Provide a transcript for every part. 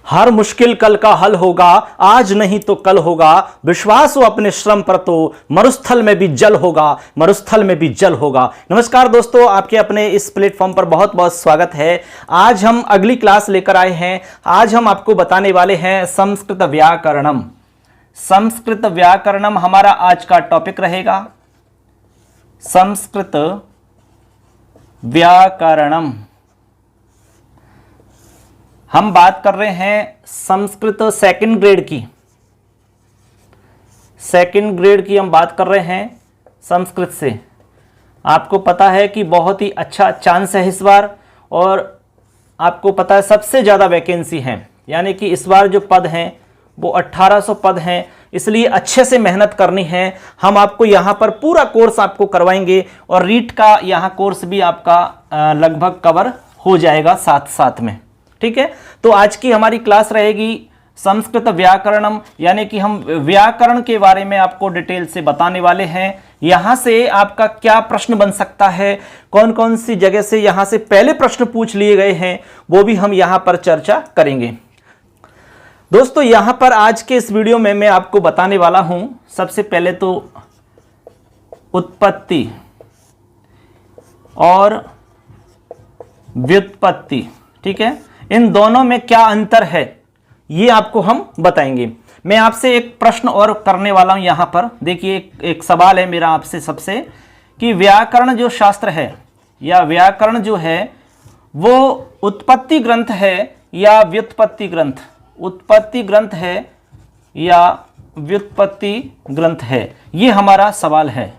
हर मुश्किल कल का हल होगा, आज नहीं तो कल होगा। विश्वास हो अपने श्रम पर तो मरुस्थल में भी जल होगा, मरुस्थल में भी जल होगा। नमस्कार दोस्तों, आपके अपने इस प्लेटफॉर्म पर बहुत बहुत स्वागत है। आज हम अगली क्लास लेकर आए हैं। आज हम आपको बताने वाले हैं संस्कृत व्याकरणम। संस्कृत व्याकरणम हमारा आज का टॉपिक रहेगा। संस्कृत व्याकरणम हम बात कर रहे हैं संस्कृत सेकंड ग्रेड की। सेकंड ग्रेड की हम बात कर रहे हैं संस्कृत से। आपको पता है कि बहुत ही अच्छा चांस है इस बार, और आपको पता है सबसे ज़्यादा वैकेंसी है, यानी कि इस बार जो पद हैं वो 1800 पद हैं। इसलिए अच्छे से मेहनत करनी है। हम आपको यहाँ पर पूरा कोर्स आपको करवाएंगे, और रीट का यहाँ कोर्स भी आपका लगभग कवर हो जाएगा साथ साथ में। ठीक है, तो आज की हमारी क्लास रहेगी संस्कृत व्याकरणम, यानी कि हम व्याकरण के बारे में आपको डिटेल से बताने वाले हैं। यहां से आपका क्या प्रश्न बन सकता है, कौन कौन सी जगह से यहां से पहले प्रश्न पूछ लिए गए हैं, वो भी हम यहां पर चर्चा करेंगे। दोस्तों, यहां पर आज के इस वीडियो में मैं आपको बताने वाला हूं सबसे पहले तो उत्पत्ति और व्युत्पत्ति। ठीक है, इन दोनों में क्या अंतर है ये आपको हम बताएंगे। मैं आपसे एक प्रश्न और करने वाला हूं यहां पर। देखिए, एक सवाल है मेरा आपसे सबसे, कि व्याकरण जो शास्त्र है या व्याकरण जो है वो उत्पत्ति ग्रंथ है या व्युत्पत्ति ग्रंथ, उत्पत्ति ग्रंथ है या व्युत्पत्ति ग्रंथ है, ये हमारा सवाल है।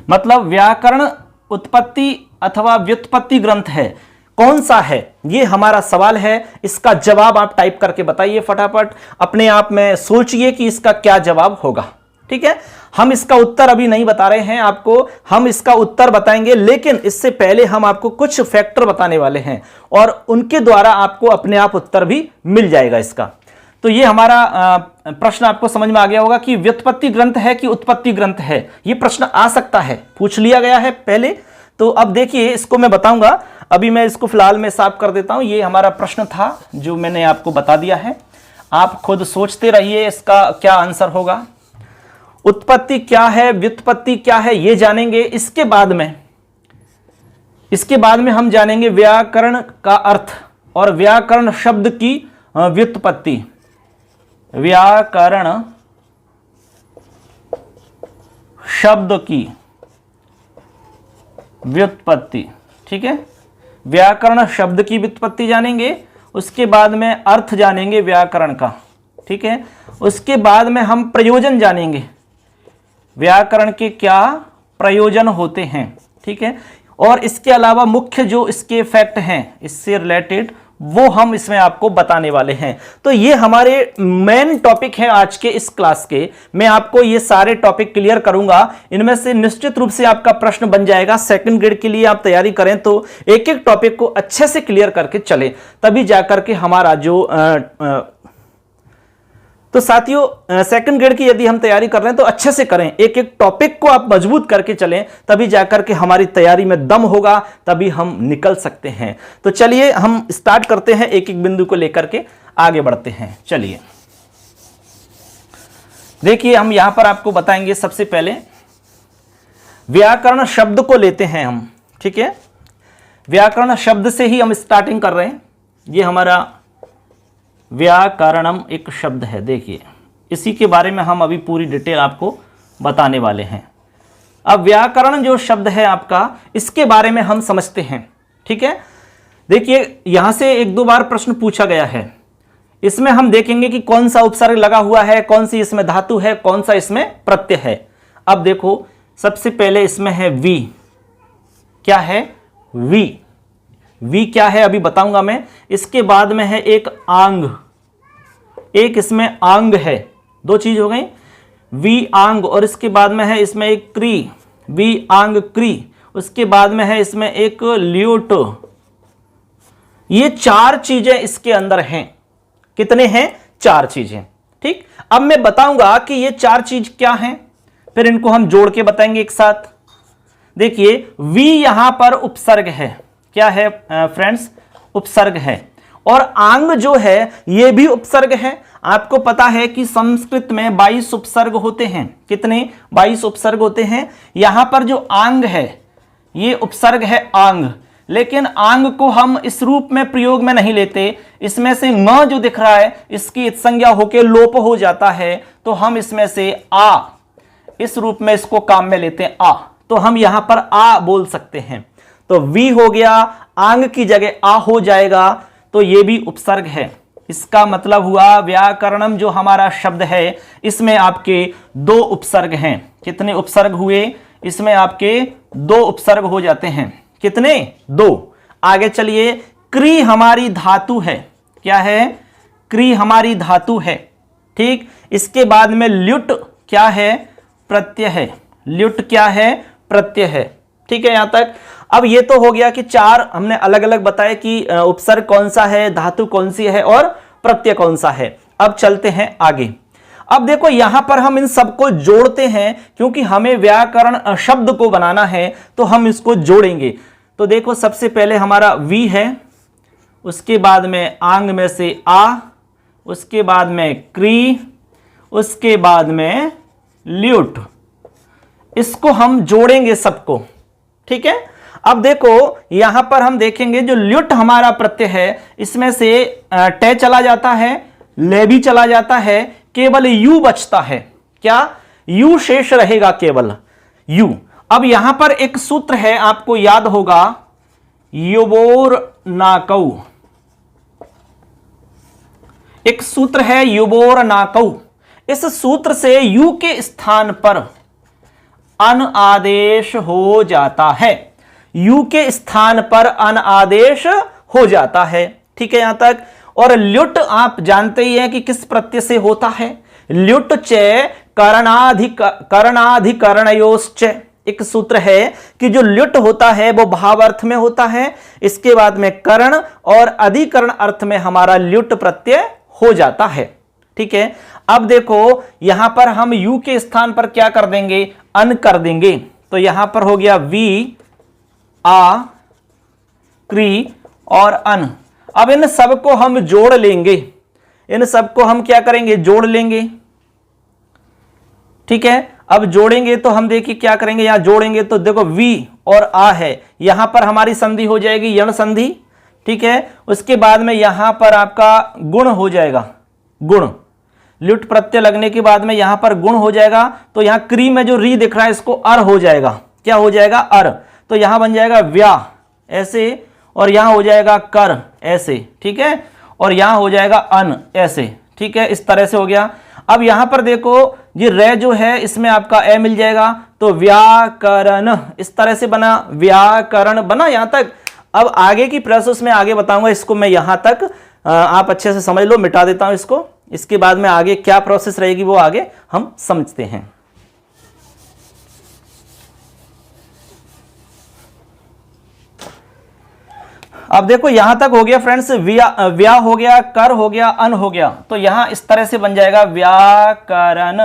मतलब व्याकरण उत्पत्ति अथवा व्युत्पत्ति ग्रंथ है, कौन सा है, ये हमारा सवाल है। इसका जवाब आप टाइप करके बताइए फटाफट, अपने आप में सोचिए कि इसका क्या जवाब होगा। ठीक है, हम इसका उत्तर अभी नहीं बता रहे हैं आपको, हम इसका उत्तर बताएंगे, लेकिन इससे पहले हम आपको कुछ फैक्टर बताने वाले हैं, और उनके द्वारा आपको अपने आप उत्तर भी मिल जाएगा इसका। तो ये हमारा प्रश्न आपको समझ में आ गया होगा कि व्युत्पत्ति ग्रंथ है कि उत्पत्ति ग्रंथ है। ये प्रश्न आ सकता है, पूछ लिया गया है पहले। तो अब देखिए, इसको मैं बताऊंगा। अभी मैं इसको फिलहाल में साफ कर देता हूं। ये हमारा प्रश्न था जो मैंने आपको बता दिया है। आप खुद सोचते रहिए इसका क्या आंसर होगा। उत्पत्ति क्या है, व्युत्पत्ति क्या है, ये जानेंगे। इसके बाद में हम जानेंगे व्याकरण का अर्थ और व्याकरण शब्द की व्युत्पत्ति। व्याकरण शब्द की व्युत्पत्ति। ठीक है, व्याकरण शब्द की व्युत्पत्ति जानेंगे, उसके बाद में अर्थ जानेंगे व्याकरण का। ठीक है, उसके बाद में हम प्रयोजन जानेंगे, व्याकरण के क्या प्रयोजन होते हैं। ठीक है, और इसके अलावा मुख्य जो इसके फैक्ट हैं इससे रिलेटेड, वो हम इसमें आपको बताने वाले हैं। तो ये हमारे मेन टॉपिक है आज के इस क्लास के। मैं आपको ये सारे टॉपिक क्लियर करूंगा। इनमें से निश्चित रूप से आपका प्रश्न बन जाएगा। सेकंड ग्रेड के लिए आप तैयारी करें तो एक एक टॉपिक को अच्छे से क्लियर करके चले, तभी जाकर के हमारा जो तो साथियों, सेकंड ग्रेड की यदि हम तैयारी कर रहे हैं तो अच्छे से करें, एक एक टॉपिक को आप मजबूत करके चलें, तभी जाकर के हमारी तैयारी में दम होगा, तभी हम निकल सकते हैं। तो चलिए हम स्टार्ट करते हैं, एक एक बिंदु को लेकर के आगे बढ़ते हैं। चलिए देखिए, हम यहां पर आपको बताएंगे। सबसे पहले व्याकरण शब्द को लेते हैं हम। ठीक है, व्याकरण शब्द से ही हम स्टार्टिंग कर रहे हैं। ये हमारा व्याकरणम एक शब्द है। देखिए, इसी के बारे में हम अभी पूरी डिटेल आपको बताने वाले हैं। अब व्याकरण जो शब्द है आपका, इसके बारे में हम समझते हैं। ठीक है, देखिए, यहां से एक दो बार प्रश्न पूछा गया है। इसमें हम देखेंगे कि कौन सा उपसर्ग लगा हुआ है, कौन सी इसमें धातु है, कौन सा इसमें प्रत्यय है। अब देखो, सबसे पहले इसमें है वी। क्या है? वी। वी क्या है अभी बताऊंगा मैं। इसके बाद में है एक आंग, एक इसमें आंग है। दो चीज हो गई, वी आंग, और इसके बाद में है इसमें एक क्री, वी आंग क्री। उसके बाद में है इसमें एक ल्यूट। ये चार चीजें इसके अंदर हैं। कितने हैं? चार चीजें। ठीक, अब मैं बताऊंगा कि ये चार चीज क्या हैं, फिर इनको हम जोड़ के बताएंगे एक साथ। देखिए, वी यहां पर उपसर्ग है। क्या है फ्रेंड्स? उपसर्ग है। और आंग जो है ये भी उपसर्ग है। आपको पता है कि संस्कृत में 22 उपसर्ग होते हैं। कितने? 22 उपसर्ग होते हैं। यहां पर जो आंग है ये उपसर्ग है आंग, लेकिन आंग को हम इस रूप में प्रयोग में नहीं लेते। इसमें से म जो दिख रहा है इसकी इत्संज्ञा होकर लोप हो जाता है, तो हम इसमें से आ इस रूप में इसको काम में लेते हैं आ, तो हम यहां पर आ बोल सकते हैं। तो वी हो गया, आंग की जगह आ हो जाएगा, तो ये भी उपसर्ग है। इसका मतलब हुआ व्याकरणम जो हमारा शब्द है इसमें आपके 2 उपसर्ग हैं। कितने उपसर्ग हुए? इसमें आपके 2 उपसर्ग हो जाते हैं। कितने? 2। आगे चलिए, क्री हमारी धातु है। क्या है? क्री हमारी धातु है। ठीक। इसके बाद में ल्युट क्या है? प्रत्यय है। ल्युट क्या है? प्रत्यय है। ठीक है यहां तक। अब ये तो हो गया कि 4 हमने अलग अलग बताए कि उपसर्ग कौन सा है, धातु कौन सी है और प्रत्यय कौन सा है। अब चलते हैं आगे। अब देखो यहां पर हम इन सबको जोड़ते हैं, क्योंकि हमें व्याकरण शब्द को बनाना है तो हम इसको जोड़ेंगे। तो देखो सबसे पहले हमारा वी है, उसके बाद में आंग में से आ, उसके बाद में क्री, उसके बाद में ल्यूट। इसको हम जोड़ेंगे सबको। ठीक है। अब देखो यहां पर हम देखेंगे जो ल्युट हमारा प्रत्यय है इसमें से टे चला जाता है, ले भी चला जाता है, केवल यू बचता है। क्या? यू शेष रहेगा, केवल यू। अब यहां पर एक सूत्र है, आपको याद होगा, युबोर नाकऊ। एक सूत्र है युबोर नाकऊ। इस सूत्र से यू के स्थान पर अन आदेश हो जाता है। यू के स्थान पर अन आदेश हो जाता है। ठीक है यहां तक। और ल्युट आप जानते ही हैं कि किस प्रत्यय से होता है। ल्युट चे करणाधिकरणयोश्च। एक सूत्र है कि जो ल्युट होता है वो भाव अर्थ में होता है, इसके बाद में कर्ण और अधिकरण अर्थ में हमारा ल्युट प्रत्यय हो जाता है। ठीक है। अब देखो यहां पर हम यू के स्थान पर क्या कर देंगे? अन कर देंगे। तो यहां पर हो गया वी, आ, क्री और अन। अब इन सबको हम जोड़ लेंगे। इन सबको हम क्या करेंगे? जोड़ लेंगे। ठीक है। अब जोड़ेंगे तो हम देखिए क्या करेंगे, यहां जोड़ेंगे तो देखो वी और आ है, यहां पर हमारी संधि हो जाएगी यण संधि। ठीक है। उसके बाद में यहां पर आपका गुण हो जाएगा, गुण। ल्युट प्रत्यय लगने के बाद में यहां पर गुण हो जाएगा, तो यहां क्री में जो री दिख रहा है इसको अर हो जाएगा। क्या हो जाएगा? अर। तो यहां बन जाएगा व्या ऐसे, और यहां हो जाएगा कर ऐसे। ठीक है। और यहां हो जाएगा अन ऐसे। ठीक है। इस तरह से हो गया। अब यहां पर देखो ये रे जो है इसमें आपका ए मिल जाएगा, तो व्याकरण इस तरह से बना, व्याकरण बना यहां तक। अब आगे की प्रोसेस में आगे बताऊंगा, इसको मैं यहां तक आप अच्छे से समझ लो। मिटा देता हूं इसको, इसके बाद में आगे क्या प्रोसेस रहेगी वो आगे हम समझते हैं। अब देखो यहां तक हो गया फ्रेंड्स, व्या हो गया, कर हो गया, अन हो गया। तो यहां इस तरह से बन जाएगा व्याकरण।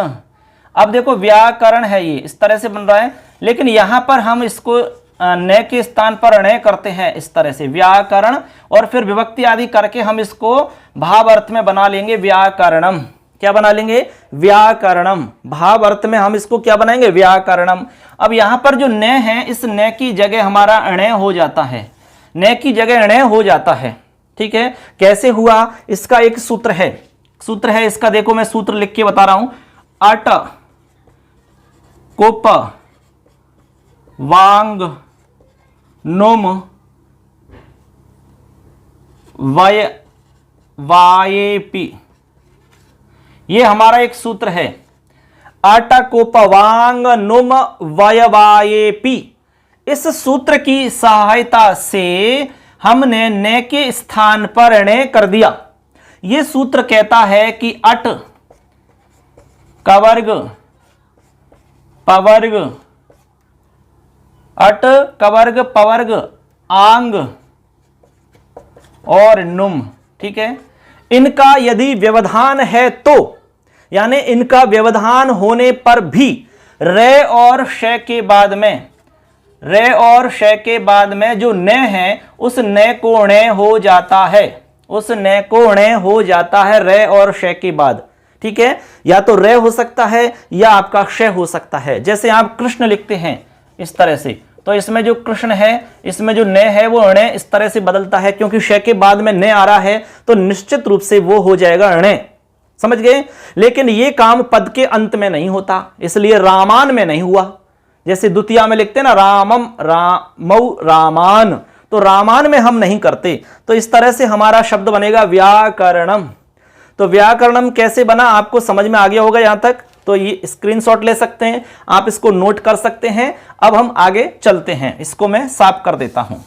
अब देखो व्याकरण है ये इस तरह से बन रहा है, लेकिन यहां पर हम इसको न के स्थान पर ण करते हैं इस तरह से व्याकरण, और फिर विभक्ति आदि करके हम इसको भाव अर्थ में बना लेंगे व्याकरणम। क्या बना लेंगे? व्याकरणम। भाव अर्थ में हम इसको क्या बनाएंगे? व्याकरणम। अब यहां पर जो न है इस न की जगह हमारा ण हो जाता है, न की जगह ण हो जाता है। ठीक है। कैसे हुआ? इसका एक सूत्र है, सूत्र है इसका, देखो मैं सूत्र लिख के बता रहा हूं। अट कोप वांग नुम वय वायेपी, ये हमारा एक सूत्र है। अट कोप वांग नुम वय वायेपी। इस सूत्र की सहायता से हमने न के स्थान पर ण कर दिया। यह सूत्र कहता है कि अट कवर्ग पवर्ग, अट कवर्ग पवर्ग आंग और नुम। ठीक है। इनका यदि व्यवधान है तो, यानी इनका व्यवधान होने पर भी रे और श के बाद में, रे और श के बाद में जो न है उस न को ण हो जाता है, उस न को ण हो जाता है रे और श के बाद। ठीक है, या तो रे हो सकता है या आपका श हो सकता है। जैसे आप कृष्ण लिखते हैं इस तरह से, तो इसमें जो कृष्ण है इसमें जो न है वो ण इस तरह से बदलता है, क्योंकि श के बाद में न आ रहा है तो निश्चित रूप से वो हो जाएगा ण। समझ गए? लेकिन ये काम पद के अंत में नहीं होता, इसलिए रामान में नहीं हुआ। जैसे द्वितीया में लिखते हैं ना रामम रामौ रामान, तो रामान में हम नहीं करते। तो इस तरह से हमारा शब्द बनेगा व्याकरणम। तो व्याकरणम कैसे बना आपको समझ में आ गया होगा यहां तक, तो ये स्क्रीनशॉट ले सकते हैं, आप इसको नोट कर सकते हैं। अब हम आगे चलते हैं, इसको मैं साफ कर देता हूं।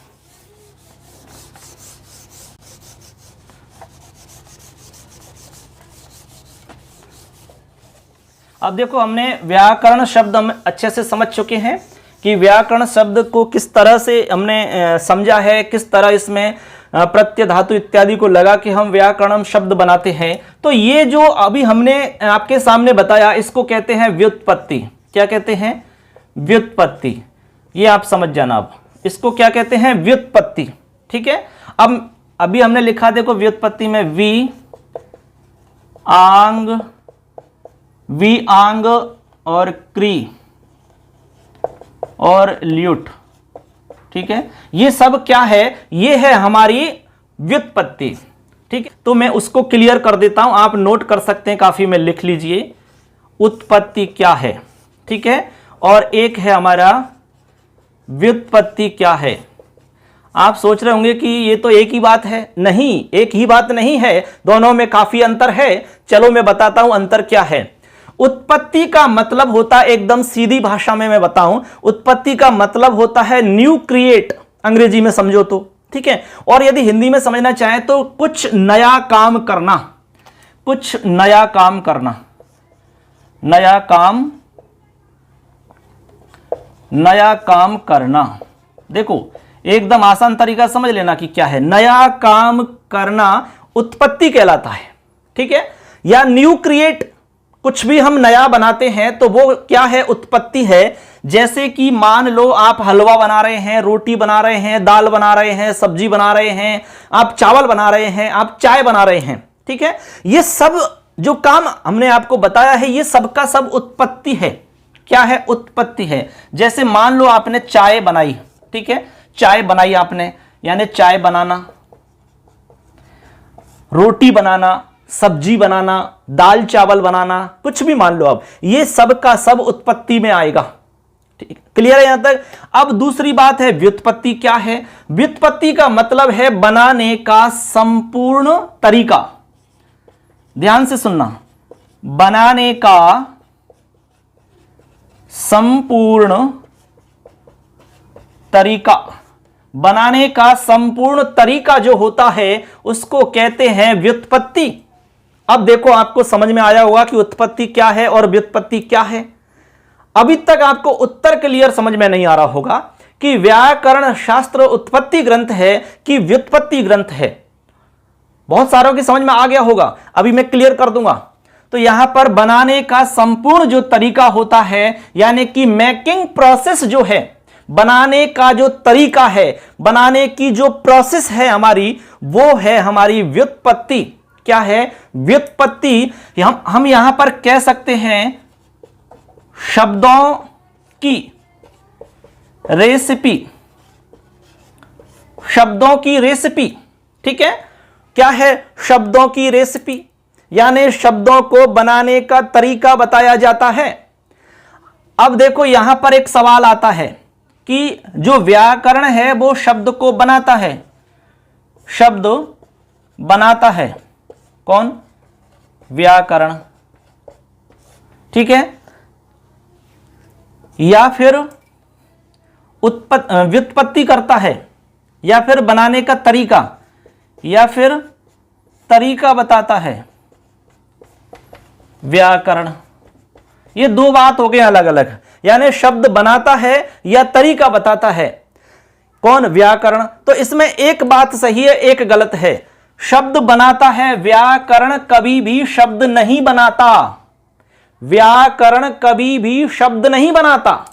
अब देखो, हमने व्याकरण शब्द हम अच्छे से समझ चुके हैं कि व्याकरण शब्द को किस तरह से हमने समझा है, किस तरह इसमें प्रत्यय धातु इत्यादि को लगा कि हम व्याकरण शब्द बनाते हैं। तो ये जो अभी हमने आपके सामने बताया इसको कहते हैं व्युत्पत्ति। क्या कहते हैं? व्युत्पत्ति। ये आप समझ जाना। अब इसको क्या कहते हैं? व्युत्पत्ति। ठीक है, अब अभी हमने लिखा देखो व्युत्पत्ति में वी आंग और क्री और ल्यूट। ठीक है, ये सब क्या है? ये है हमारी व्युत्पत्ति। ठीक है, तो मैं उसको क्लियर कर देता हूं, आप नोट कर सकते हैं, काफी में लिख लीजिए उत्पत्ति क्या है। ठीक है, और एक है हमारा व्युत्पत्ति क्या है। आप सोच रहे होंगे कि ये तो एक ही बात है। नहीं, एक ही बात नहीं है, दोनों में काफी अंतर है। चलो मैं बताता हूं अंतर क्या है। उत्पत्ति का मतलब होता है, एकदम सीधी भाषा में मैं बताऊं, उत्पत्ति का मतलब होता है न्यू क्रिएट, अंग्रेजी में समझो तो। ठीक है, और यदि हिंदी में समझना चाहें तो कुछ नया काम करना, कुछ नया काम करना, नया काम करना। देखो एकदम आसान तरीका समझ लेना कि क्या है। नया काम करना उत्पत्ति कहलाता है। ठीक है, या न्यू क्रिएट, कुछ भी हम नया बनाते हैं तो वो क्या है? उत्पत्ति है। जैसे कि मान लो आप हलवा बना रहे हैं, रोटी बना रहे हैं, दाल बना रहे हैं, सब्जी बना रहे हैं, आप चावल बना रहे हैं, आप चाय बना रहे हैं। ठीक है, ये सब जो काम हमने आपको बताया है ये सब का सब उत्पत्ति है। क्या है? उत्पत्ति है। जैसे मान लो आपने चाय बनाई, ठीक है, चाय बनाई आपने, यानी चाय बनाना, रोटी बनाना, सब्जी बनाना, दाल चावल बनाना, कुछ भी मान लो आप, ये सब का सब उत्पत्ति में आएगा। ठीक, क्लियर है यहां तक? अब दूसरी बात है व्युत्पत्ति क्या है। व्युत्पत्ति का मतलब है बनाने का संपूर्ण तरीका। ध्यान से सुनना, बनाने का संपूर्ण तरीका, बनाने का संपूर्ण तरीका जो होता है उसको कहते हैं व्युत्पत्ति। अब देखो आपको समझ में आया होगा कि उत्पत्ति क्या है और व्युत्पत्ति क्या है। अभी तक आपको उत्तर क्लियर समझ में नहीं आ रहा होगा कि व्याकरण शास्त्र उत्पत्ति ग्रंथ है कि व्युत्पत्ति ग्रंथ है। बहुत सारों की समझ में आ गया होगा, अभी मैं क्लियर कर दूंगा। तो यहां पर बनाने का संपूर्ण जो तरीका होता है, यानी कि मेकिंग प्रोसेस जो है, बनाने का जो तरीका है, बनाने की जो प्रोसेस है हमारी, वो है हमारी व्युत्पत्ति। क्या है? व्युत्पत्ति। हम यहां पर कह सकते हैं शब्दों की रेसिपी, शब्दों की रेसिपी। ठीक है, क्या है? शब्दों की रेसिपी, यानी शब्दों को बनाने का तरीका बताया जाता है। अब देखो यहां पर एक सवाल आता है कि जो व्याकरण है वो शब्द को बनाता है, शब्द बनाता है कौन? व्याकरण। ठीक है, या फिर व्युत्पत्ति करता है, या फिर बनाने का तरीका, या फिर तरीका बताता है व्याकरण। ये दो बात हो गई अलग अलग, यानी शब्द बनाता है या तरीका बताता है कौन? व्याकरण। तो इसमें एक बात सही है, एक गलत है। शब्द बनाता है, व्याकरण कभी भी शब्द नहीं बनाता। व्याकरण कभी भी शब्द नहीं बनाता।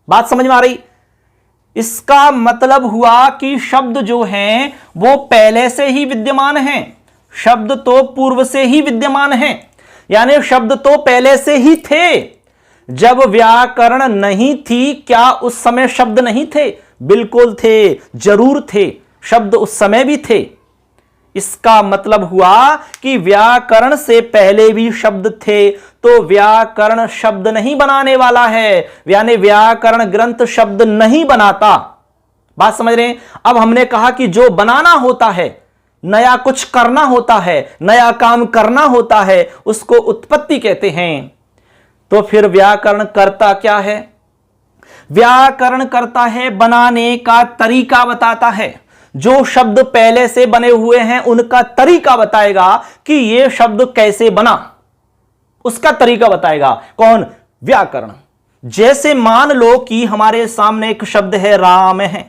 बात समझ में आ रही? इसका मतलब हुआ कि शब्द जो हैं वो पहले से ही विद्यमान हैं, शब्द तो पूर्व से ही विद्यमान हैं, यानी शब्द तो पहले से ही थे। जब व्याकरण नहीं थी, क्या उस समय शब्द नहीं थे? बिल्कुल थे, जरूर थे, शब्द उस समय भी थे। इसका मतलब हुआ कि व्याकरण से पहले भी शब्द थे, तो व्याकरण शब्द नहीं बनाने वाला है, यानी व्याकरण ग्रंथ शब्द नहीं बनाता। बात समझ रहे हैं? अब हमने कहा कि जो बनाना होता है, नया कुछ करना होता है, नया काम करना होता है, उसको उत्पत्ति कहते हैं। तो फिर व्याकरण करता क्या है? व्याकरण करता है बनाने का तरीका बताता है। जो शब्द पहले से बने हुए हैं उनका तरीका बताएगा कि यह शब्द कैसे बना, उसका तरीका बताएगा। कौन? व्याकरण। जैसे मान लो कि हमारे सामने एक शब्द है राम है।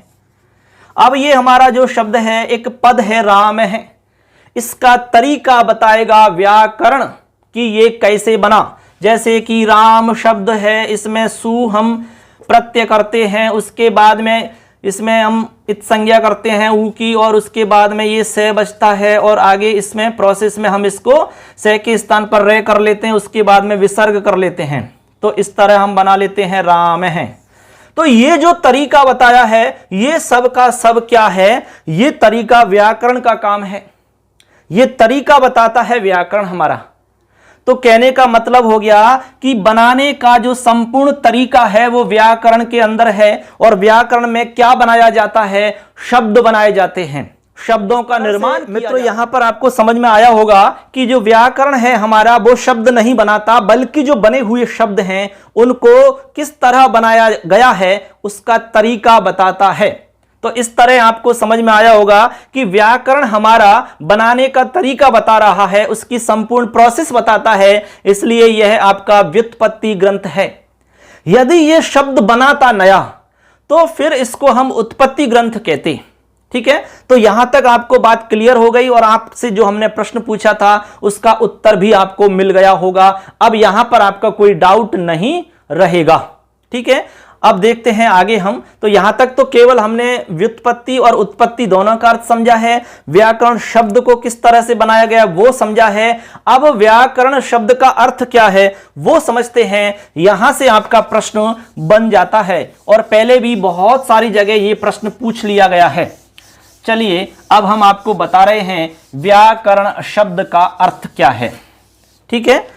अब ये हमारा जो शब्द है एक पद है राम है, इसका तरीका बताएगा व्याकरण कि ये कैसे बना। जैसे कि राम शब्द है, इसमें सु हम प्रत्यय करते हैं, उसके बाद में इसमें हम इत संज्ञा करते हैं ऊ की, और उसके बाद में ये से बचता है, और आगे इसमें प्रोसेस में हम इसको से के स्थान पर रे कर लेते हैं, उसके बाद में विसर्ग कर लेते हैं। तो इस तरह हम बना लेते हैं राम है। तो ये जो तरीका बताया है, ये सब का सब क्या है? ये तरीका व्याकरण का काम है। ये तरीका बताता है व्याकरण हमारा। तो कहने का मतलब हो गया कि बनाने का जो संपूर्ण तरीका है वो व्याकरण के अंदर है। और व्याकरण में क्या बनाया जाता है? शब्द बनाए जाते हैं, शब्दों का निर्माण। मित्रों, यहां पर आपको समझ में आया होगा कि जो व्याकरण है हमारा वो शब्द नहीं बनाता, बल्कि जो बने हुए शब्द हैं उनको किस तरह बनाया गया है उसका तरीका बताता है। तो इस तरह आपको समझ में आया होगा कि व्याकरण हमारा बनाने का तरीका बता रहा है, उसकी संपूर्ण प्रोसेस बताता है, इसलिए यह आपका व्युत्पत्ति ग्रंथ है। यदि यह शब्द बनाता नया तो फिर इसको हम उत्पत्ति ग्रंथ कहते। ठीक है, तो यहां तक आपको बात क्लियर हो गई, और आपसे जो हमने प्रश्न पूछा था उसका उत्तर भी आपको मिल गया होगा। अब यहां पर आपका कोई डाउट नहीं रहेगा। ठीक है, अब देखते हैं आगे हम। तो यहां तक तो केवल हमने व्युत्पत्ति और उत्पत्ति दोनों का अर्थ समझा है, व्याकरण शब्द को किस तरह से बनाया गया वो समझा है। अब व्याकरण शब्द का अर्थ क्या है वो समझते हैं। यहां से आपका प्रश्न बन जाता है, और पहले भी बहुत सारी जगह ये प्रश्न पूछ लिया गया है। चलिए अब हम आपको बता रहे हैं व्याकरण शब्द का अर्थ क्या है। ठीक है,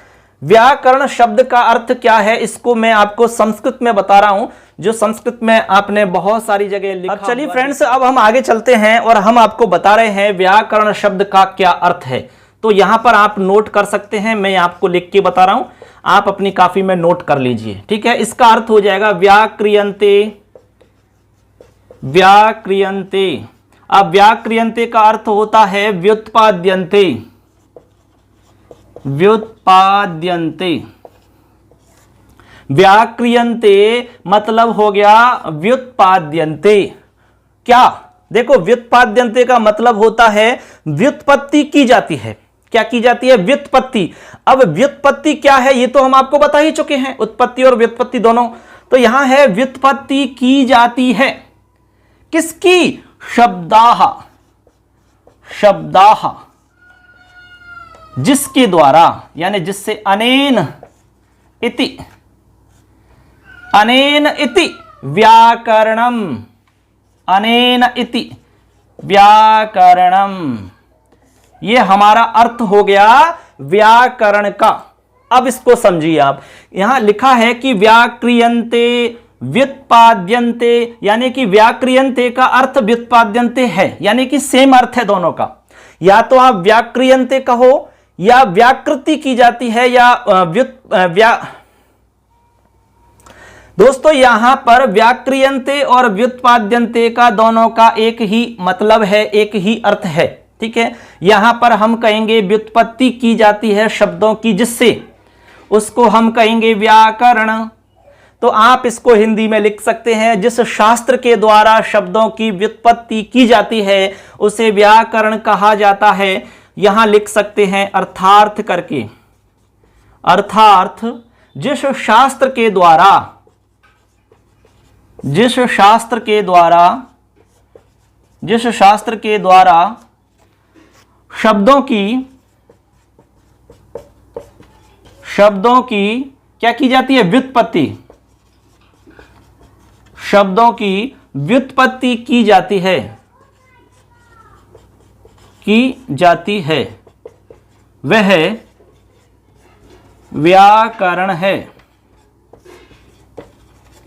व्याकरण शब्द का अर्थ क्या है इसको मैं आपको संस्कृत में बता रहा हूं, जो संस्कृत में आपने बहुत सारी जगह लिखा। अब चलिए फ्रेंड्स, अब हम आगे चलते हैं और हम आपको बता रहे हैं व्याकरण शब्द का क्या अर्थ है। तो यहां पर आप नोट कर सकते हैं, मैं आपको लिख के बता रहा हूं, आप अपनी कॉपी में नोट कर लीजिए। ठीक है, इसका अर्थ हो जाएगा व्याक्रियन्ते। व्याक्रियन्ते, अब व्याक्रियन्ते का अर्थ होता है व्युत्पाद्यन्ते। व्युत्पाद्यन्ते, व्याक्रियन्ते मतलब हो गया व्युत्पाद्यन्ते। क्या? देखो, व्युत्पाद्यन्ते का मतलब होता है व्युत्पत्ति की जाती है। क्या की जाती है? व्युत्पत्ति। अब व्युत्पत्ति क्या है ये तो हम आपको बता ही चुके हैं, उत्पत्ति और व्युत्पत्ति दोनों। तो यहां है व्युत्पत्ति की जाती है। किसकी? शब्दाह। शब्दाह, जिसके द्वारा, यानी जिससे, अनेन इति, अनेन इति व्याकरणम, अनेन इति व्याकरणम, ये हमारा अर्थ हो गया व्याकरण का। अब इसको समझिए आप, यहां लिखा है कि व्याक्रियन्ते व्युत्पाद्यन्ते, यानी कि व्याक्रियन्ते का अर्थ व्युत्पाद्यन्ते है, यानी कि सेम अर्थ है दोनों का। या तो आप व्याक्रियन्ते कहो या व्याकृति की जाती है, या दोस्तों यहां पर व्याक्रियन्ते और व्युत्पाद्यन्ते का दोनों का एक ही मतलब है, एक ही अर्थ है। ठीक है, यहां पर हम कहेंगे व्युत्पत्ति की जाती है शब्दों की, जिससे उसको हम कहेंगे व्याकरण। तो आप इसको हिंदी में लिख सकते हैं, जिस शास्त्र के द्वारा शब्दों की व्युत्पत्ति की जाती है उसे व्याकरण कहा जाता है। यहां लिख सकते हैं अर्थार्थ करके, अर्थार्थ जिस शास्त्र के द्वारा जिस शास्त्र के द्वारा शब्दों की क्या की जाती है, व्युत्पत्ति, शब्दों की व्युत्पत्ति की जाती है वह व्याकरण है।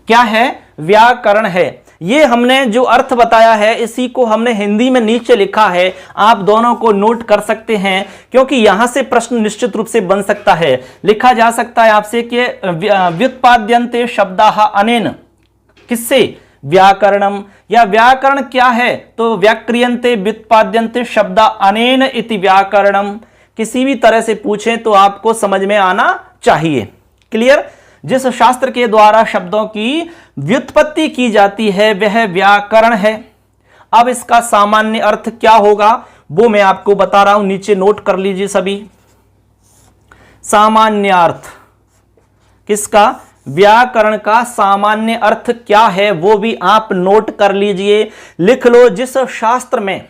क्या है, व्याकरण है। ये हमने जो अर्थ बताया है इसी को हमने हिंदी में नीचे लिखा है, आप दोनों को नोट कर सकते हैं, क्योंकि यहां से प्रश्न निश्चित रूप से बन सकता है। लिखा जा सकता है आपसे कि व्युत्पाद्यन्ते शब्दाः अनेन, किससे, व्याकरणम, या व्याकरण क्या है, तो व्याक्रियन्ते व्युत्पाद्यन्ते शब्दा अनेन इति व्याकरणम। किसी भी तरह से पूछें तो आपको समझ में आना चाहिए। क्लियर। जिस शास्त्र के द्वारा शब्दों की व्युत्पत्ति की जाती है वह व्याकरण है। अब इसका सामान्य अर्थ क्या होगा वो मैं आपको बता रहा हूं, नीचे नोट कर लीजिए सभी। सामान्य अर्थ किसका, व्याकरण का सामान्य अर्थ क्या है वो भी आप नोट कर लीजिए, लिख लो। जिस शास्त्र में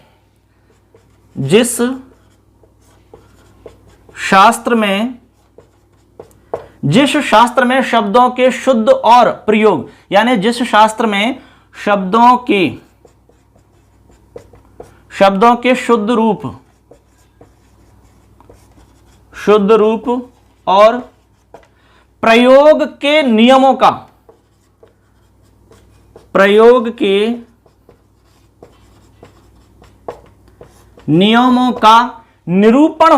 शब्दों के शुद्ध और प्रयोग, यानी जिस शास्त्र में शब्दों के शुद्ध रूप और प्रयोग के नियमों का निरूपण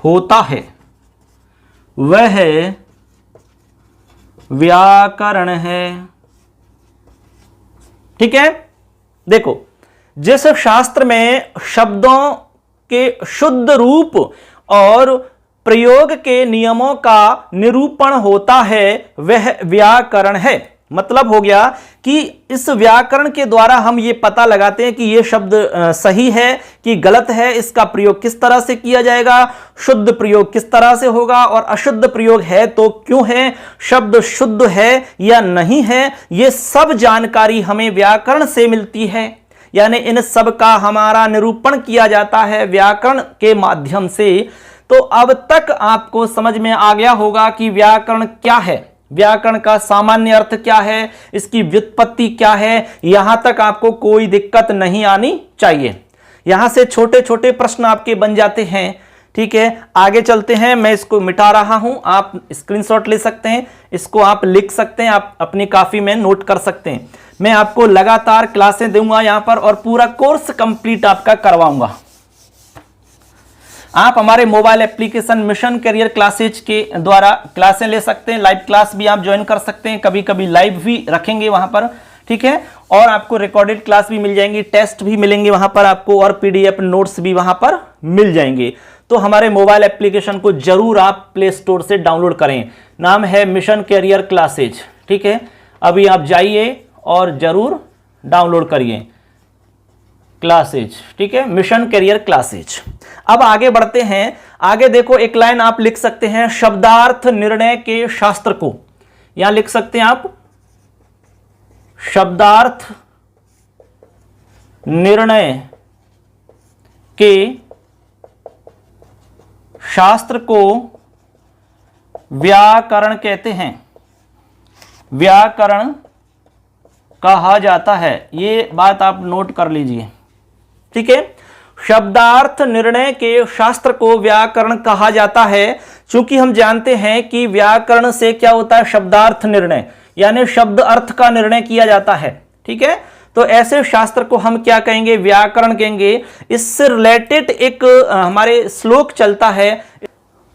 होता है, वह व्याकरण है। ठीक है। देखो, जिस शास्त्र में शब्दों के शुद्ध रूप और प्रयोग के नियमों का निरूपण होता है वह व्याकरण है। मतलब हो गया कि इस व्याकरण के द्वारा हम ये पता लगाते हैं कि ये शब्द सही है कि गलत है, इसका प्रयोग किस तरह से किया जाएगा, शुद्ध प्रयोग किस तरह से होगा और अशुद्ध प्रयोग है तो क्यों है, शब्द शुद्ध है या नहीं है, ये सब जानकारी हमें व्याकरण से मिलती है। यानी इन सब का हमारा निरूपण किया जाता है व्याकरण के माध्यम से। तो अब तक आपको समझ में आ गया होगा कि व्याकरण क्या है, व्याकरण का सामान्य अर्थ क्या है, इसकी व्युत्पत्ति क्या है। यहां तक आपको कोई दिक्कत नहीं आनी चाहिए। यहां से छोटे छोटे प्रश्न आपके बन जाते हैं। ठीक है, आगे चलते हैं। मैं इसको मिटा रहा हूं, आप स्क्रीनशॉट ले सकते हैं, इसको आप लिख सकते हैं, आप अपनी कॉपी में नोट कर सकते हैं। मैं आपको लगातार क्लासें दूंगा यहां पर और पूरा कोर्स कंप्लीट आपका करवाऊंगा। आप हमारे mobile application mission career classes के द्वारा क्लासें ले सकते हैं, लाइव क्लास भी आप ज्वाइन कर सकते हैं, कभी कभी लाइव भी रखेंगे वहां पर। ठीक है, और आपको रिकॉर्डेड क्लास भी मिल जाएंगी, टेस्ट भी मिलेंगे वहां पर आपको, और पीडीएफ नोट्स भी वहां पर मिल जाएंगे। तो हमारे मोबाइल एप्लीकेशन को जरूर आप प्ले स्टोर से डाउनलोड करें, नाम है मिशन करियर क्लासेज। ठीक है, अभी आप जाइए और जरूर डाउनलोड करिए क्लासेज। ठीक है, मिशन करियर क्लासेज। अब आगे बढ़ते हैं। आगे देखो, एक लाइन आप लिख सकते हैं, शब्दार्थ निर्णय के शास्त्र को। यहां लिख सकते हैं आप, शब्दार्थ निर्णय के शास्त्र को व्याकरण कहते हैं, व्याकरण कहा जाता है। ये बात आप नोट कर लीजिए। ठीक है, शब्दार्थ निर्णय के शास्त्र को व्याकरण कहा जाता है, क्योंकि हम जानते हैं कि व्याकरण से क्या होता है, शब्दार्थ निर्णय, यानी शब्द अर्थ का निर्णय किया जाता है। ठीक है, तो ऐसे शास्त्र को हम क्या कहेंगे, व्याकरण कहेंगे। इससे रिलेटेड एक हमारे श्लोक चलता है।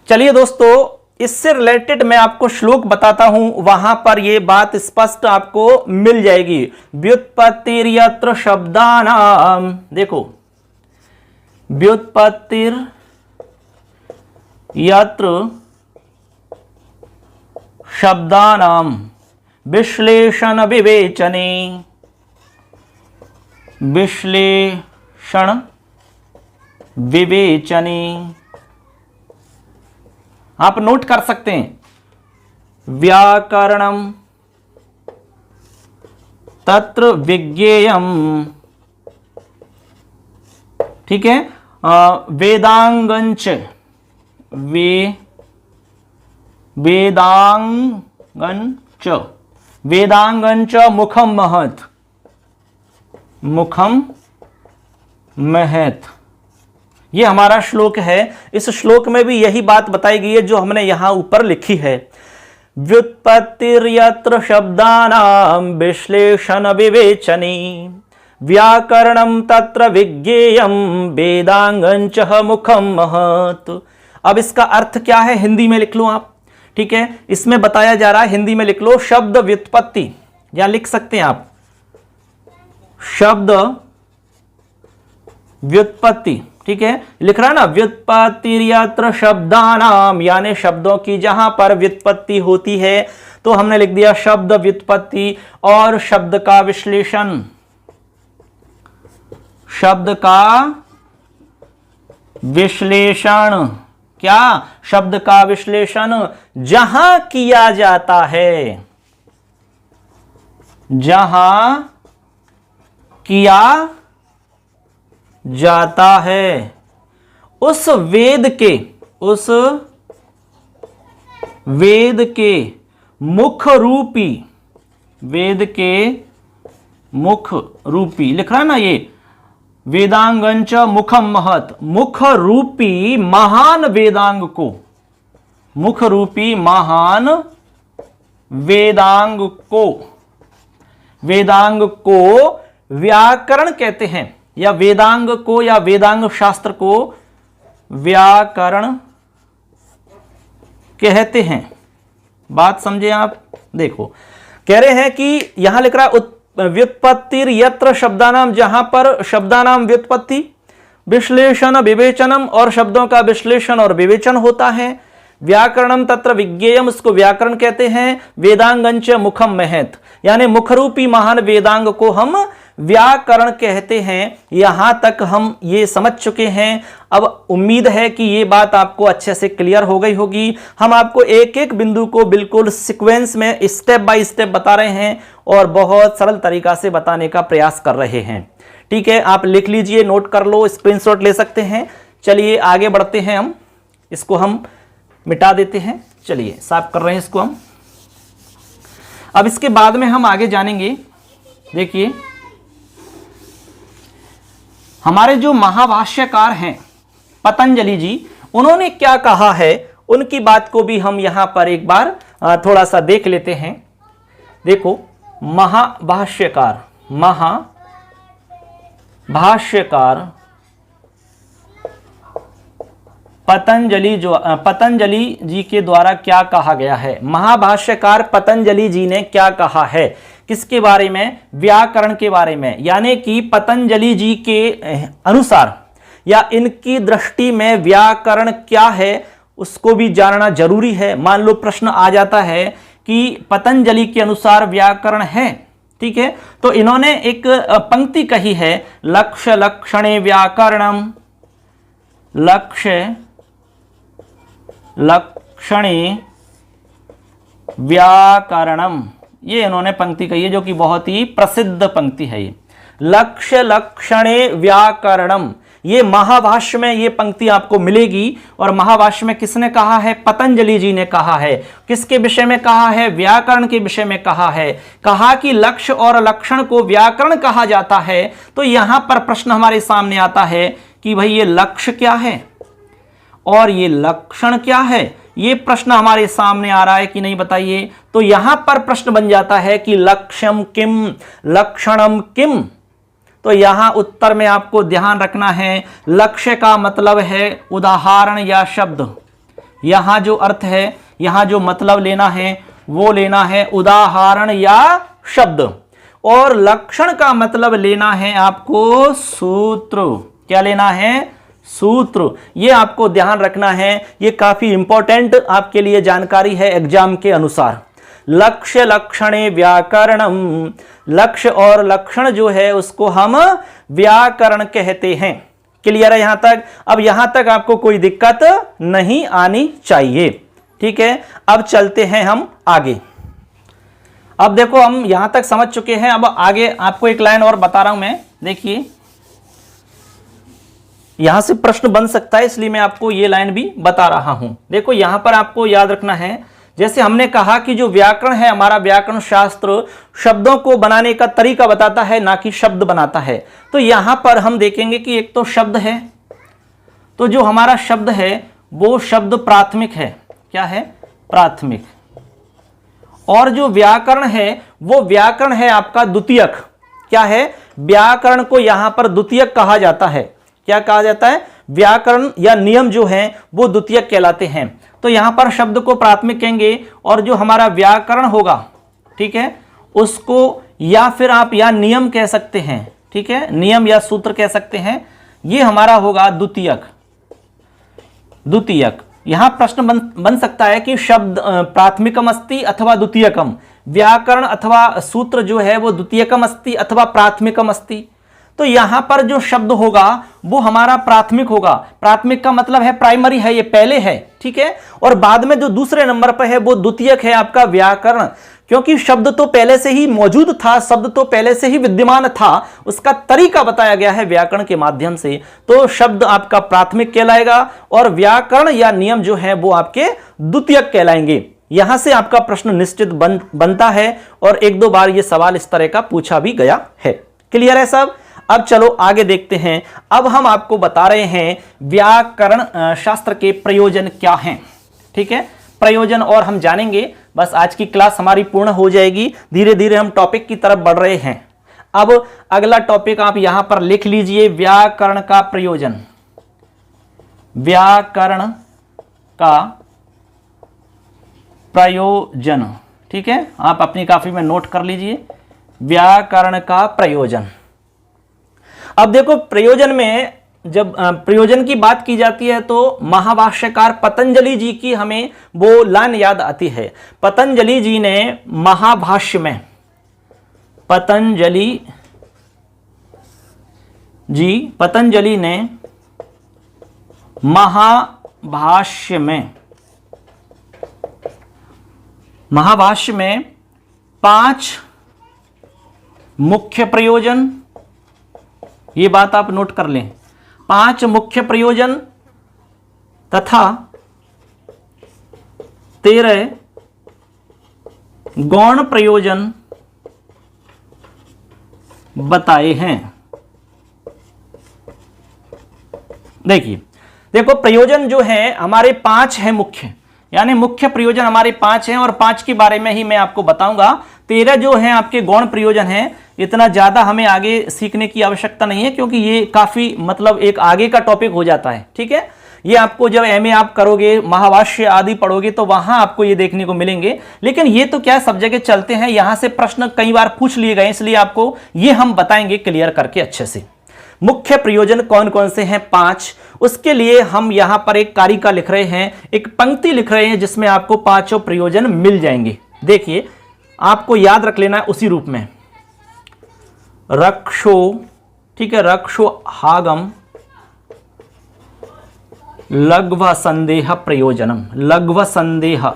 चलिए दोस्तों, इससे रिलेटेड मैं आपको श्लोक बताता हूं, वहां पर यह बात स्पष्ट आपको मिल जाएगी। व्युत्पत्तिर्यत्र शब्दानाम, देखो, व्युत्पत्तिर्यत्र शब्दानाम विश्लेषण विवेचने, विश्लेषण विवेचने आप नोट कर सकते हैं, व्याकरणम तत्र विज्ञेयम, ठीक है, वेदांगंच वेदांगंच मुखम महत, मुखम महत। ये हमारा श्लोक है। इस श्लोक में भी यही बात बताई गई है जो हमने यहां ऊपर लिखी है। व्युत्पत्तिर्यत्र शब्दानां विश्लेषण विवेचनी, व्याकरणम तत्र विज्ञेयम वेदांगंच मुखम महत। अब इसका अर्थ क्या है हिंदी में लिख लो आप, ठीक है। इसमें बताया जा रहा है, हिंदी में लिख लो शब्द व्युत्पत्ति, या लिख सकते हैं आप शब्द व्युत्पत्ति, ठीक है, लिख रहा है ना, व्युत्पत्तिर्यत्र शब्दानाम, यानी शब्दों की जहां पर व्युत्पत्ति होती है तो हमने लिख दिया शब्द व्युत्पत्ति। और शब्द का विश्लेषण, शब्द का विश्लेषण, क्या, शब्द का विश्लेषण जहां किया जाता है, जहां किया जाता है, उस वेद के मुख रूपी, वेद के मुख रूपी, लिख रहा है ना ये, वेदांगंच मुखम महत, मुख रूपी महान वेदांग को, मुख रूपी महान वेदांग को व्याकरण कहते हैं, या वेदांग को या वेदांग शास्त्र को व्याकरण कहते हैं। बात समझे आप, देखो कह रहे हैं कि यहां लिख रहा है व्युत्पत्तिर यत्र शब्दानाम, जहां पर शब्दानाम व्युत्पत्ति, विश्लेषण विवेचनम, और शब्दों का विश्लेषण और विवेचन होता है, व्याकरणम तत्र विज्ञेयम, उसको व्याकरण कहते हैं, वेदांगंच मुखम महत, यानी मुखरूपी महान वेदांग को हम व्याकरण कहते हैं। यहां तक हम ये समझ चुके हैं। अब उम्मीद है कि ये बात आपको अच्छे से क्लियर हो गई होगी। हम आपको एक एक बिंदु को बिल्कुल सीक्वेंस में स्टेप बाय स्टेप बता रहे हैं और बहुत सरल तरीका से बताने का प्रयास कर रहे हैं, ठीक है। आप लिख लीजिए, नोट कर लो, स्क्रीनशॉट ले सकते हैं। चलिए आगे बढ़ते हैं, हम इसको हम मिटा देते हैं, चलिए साफ कर रहे हैं इसको हम। अब इसके बाद में हम आगे जानेंगे। देखिए हमारे जो महाभाष्यकार हैं पतंजलि जी, उन्होंने क्या कहा है, उनकी बात को भी हम यहां पर एक बार थोड़ा सा देख लेते हैं। देखो महाभाष्यकार पतंजलि जी के द्वारा क्या कहा गया है। महाभाष्यकार पतंजलि जी ने क्या कहा है, किसके बारे में, व्याकरण के बारे में। यानी कि पतंजलि जी के अनुसार या इनकी दृष्टि में व्याकरण क्या है उसको भी जानना जरूरी है। मान लो प्रश्न आ जाता है कि पतंजलि के अनुसार व्याकरण है, ठीक है, तो इन्होंने एक पंक्ति कही है, लक्ष्य लक्षणे व्याकरणम, लक्ष्य लक्षणे व्याकरणम, ये इन्होंने पंक्ति कही है जो कि बहुत ही प्रसिद्ध पंक्ति है। ये लक्ष्य लक्षणे व्याकरणम, ये महाभाष्य में ये पंक्ति आपको मिलेगी। और महाभाष्य में किसने कहा है, पतंजलि जी ने कहा है। किसके विषय में कहा है, व्याकरण के विषय में कहा है। कहा कि लक्ष्य और लक्षण को व्याकरण कहा जाता है। तो यहां पर प्रश्न हमारे सामने आता है कि भाई ये लक्ष्य क्या है और ये लक्षण क्या है, ये प्रश्न हमारे सामने आ रहा है कि नहीं, बताइए। तो यहां पर प्रश्न बन जाता है कि लक्ष्यम किम लक्षणम किम। तो यहां उत्तर में आपको ध्यान रखना है, लक्ष्य का मतलब है उदाहरण या शब्द। यहां जो अर्थ है, यहां जो मतलब लेना है वो लेना है उदाहरण या शब्द, और लक्षण का मतलब लेना है आपको सूत्र। क्या लेना है, सूत्र। ये आपको ध्यान रखना है, ये काफी इंपॉर्टेंट आपके लिए जानकारी है एग्जाम के अनुसार। लक्ष्य लक्षणे व्याकरणम, लक्ष्य और लक्षण जो है उसको हम व्याकरण कहते हैं। क्लियर है यहां तक? अब यहां तक आपको कोई दिक्कत नहीं आनी चाहिए। ठीक है, अब चलते हैं हम आगे। अब देखो हम यहां तक समझ चुके हैं, अब आगे आपको एक लाइन और बता रहा हूं मैं। देखिए यहां से प्रश्न बन सकता है, इसलिए मैं आपको ये लाइन भी बता रहा हूं। देखो यहां पर आपको याद रखना है, जैसे हमने कहा कि जो व्याकरण है हमारा, व्याकरण शास्त्र शब्दों को बनाने का तरीका बताता है, ना कि शब्द बनाता है। तो यहां पर हम देखेंगे कि एक तो शब्द है, तो जो हमारा शब्द है वो शब्द प्राथमिक है। क्या है? प्राथमिक। और जो व्याकरण है वो व्याकरण है आपका द्वितीयक। क्या है? व्याकरण को यहां पर द्वितीयक कहा जाता है। क्या कहा जाता है? व्याकरण या नियम जो है वो द्वितीयक कहलाते हैं। तो यहां पर शब्द को प्राथमिक कहेंगे, और जो हमारा व्याकरण होगा, ठीक है, उसको या फिर आप या नियम कह सकते हैं, ठीक है, नियम या सूत्र कह सकते हैं, ये हमारा होगा द्वितीयक। द्वितीयक। यहां प्रश्न बन सकता है कि शब्द प्राथमिकम अस्ति अथवा द्वितीयकम, व्याकरण अथवा सूत्र जो है वो द्वितीयकम अस्ति अथवा प्राथमिकम अस्ति। तो यहां पर जो शब्द होगा वो हमारा प्राथमिक होगा। प्राथमिक का मतलब है प्राइमरी है, ये पहले है, ठीक है, और बाद में जो दूसरे नंबर पर है वो द्वितीयक है आपका व्याकरण, क्योंकि शब्द तो पहले से ही मौजूद था, शब्द तो पहले से ही विद्यमान था, उसका तरीका बताया गया है व्याकरण के माध्यम से। तो शब्द आपका प्राथमिक कहलाएगा और व्याकरण या नियम जो है वो आपके द्वितीयक कहलाएंगे। यहां से आपका प्रश्न निश्चित बनता है, और एक दो बार ये सवाल इस तरह का पूछा भी गया है। क्लियर है सब? अब चलो आगे देखते हैं। अब हम आपको बता रहे हैं व्याकरण शास्त्र के प्रयोजन क्या हैं, ठीक है, प्रयोजन, और हम जानेंगे। बस आज की क्लास हमारी पूर्ण हो जाएगी, धीरे धीरे हम टॉपिक की तरफ बढ़ रहे हैं। अब अगला टॉपिक आप यहां पर लिख लीजिए, व्याकरण का प्रयोजन। व्याकरण का प्रयोजन, ठीक है, आप अपनी कॉपी में नोट कर लीजिए, व्याकरण का प्रयोजन। अब देखो प्रयोजन में जब प्रयोजन की बात की जाती है तो महाभाष्यकार पतंजलि जी की हमें वो लाइन याद आती है। पतंजलि जी ने महाभाष्य में, पतंजलि ने महाभाष्य में 5 मुख्य प्रयोजन, ये बात आप नोट कर लें, 5 मुख्य प्रयोजन तथा 13 गौण प्रयोजन बताए हैं। देखो प्रयोजन जो है हमारे 5 हैं मुख्य, यानी मुख्य प्रयोजन हमारे 5 हैं, और 5 के बारे में ही मैं आपको बताऊंगा। 13 जो हैं आपके गौण प्रयोजन हैं। इतना ज्यादा हमें आगे सीखने की आवश्यकता नहीं है, क्योंकि ये काफी मतलब एक आगे का टॉपिक हो जाता है, ठीक है। ये आपको जब एमए आप करोगे, महाभाष्य आदि पढ़ोगे, तो वहां आपको ये देखने को मिलेंगे। लेकिन ये तो क्या सब जगह चलते हैं, यहां से प्रश्न कई बार पूछ लिए गए, इसलिए आपको ये हम बताएंगे क्लियर करके अच्छे से। मुख्य प्रयोजन कौन कौन से हैं? 5। उसके लिए हम यहां पर एक कारिका लिख रहे हैं, एक पंक्ति लिख रहे हैं, जिसमें आपको 5 प्रयोजन मिल जाएंगे। देखिए आपको याद रख लेना है उसी रूप में। रक्षो, ठीक है, रक्षो हागम लघ्व संदेह प्रयोजनम, लघ्व संदेह,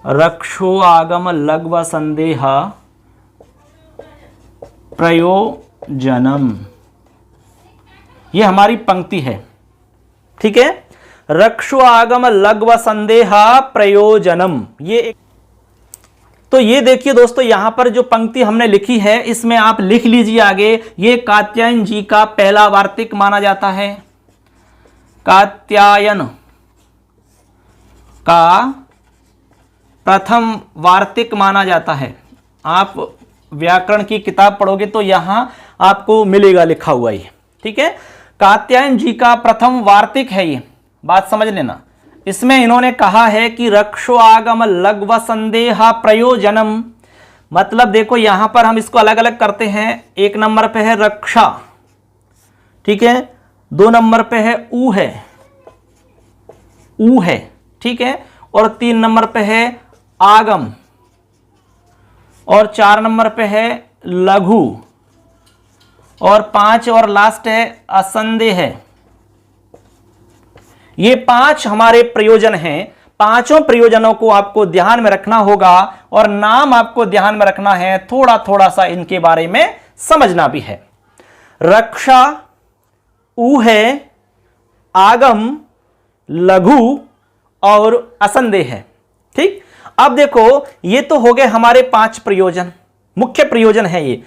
रक्षो आगम लघ्व संदेह प्रयोजनम, ये हमारी पंक्ति है, ठीक है। रक्षो आगम लघ्व संदेह प्रयोजनम, ये तो ये देखिए दोस्तों, यहां पर जो पंक्ति हमने लिखी है इसमें आप लिख लीजिए आगे, ये कात्यायन जी का पहला वार्तिक माना जाता है। कात्यायन का प्रथम वार्तिक माना जाता है। आप व्याकरण की किताब पढ़ोगे तो यहां आपको मिलेगा लिखा हुआ ये, ठीक है। कात्यायन जी का प्रथम वार्तिक है ये, बात समझ लेना। इसमें इन्होंने कहा है कि रक्षो आगम लघ्व संदेह प्रयोजनम, मतलब देखो यहां पर हम इसको अलग अलग करते हैं। 1 नंबर पे है रक्षा, ठीक है, 2 नंबर पे है ऊ है, ठीक है, और 3 नंबर पे है आगम, और 4 नंबर पे है लघु, और 5 और लास्ट है असंदेह है। ये 5 हमारे प्रयोजन हैं। पांचों प्रयोजनों को आपको ध्यान में रखना होगा और नाम आपको ध्यान में रखना है, थोड़ा थोड़ा सा इनके बारे में समझना भी है। रक्षा, ऊहे, आगम, लघु और असंदेह है। ठीक, अब देखो ये तो हो गए हमारे 5 प्रयोजन, मुख्य प्रयोजन है ये।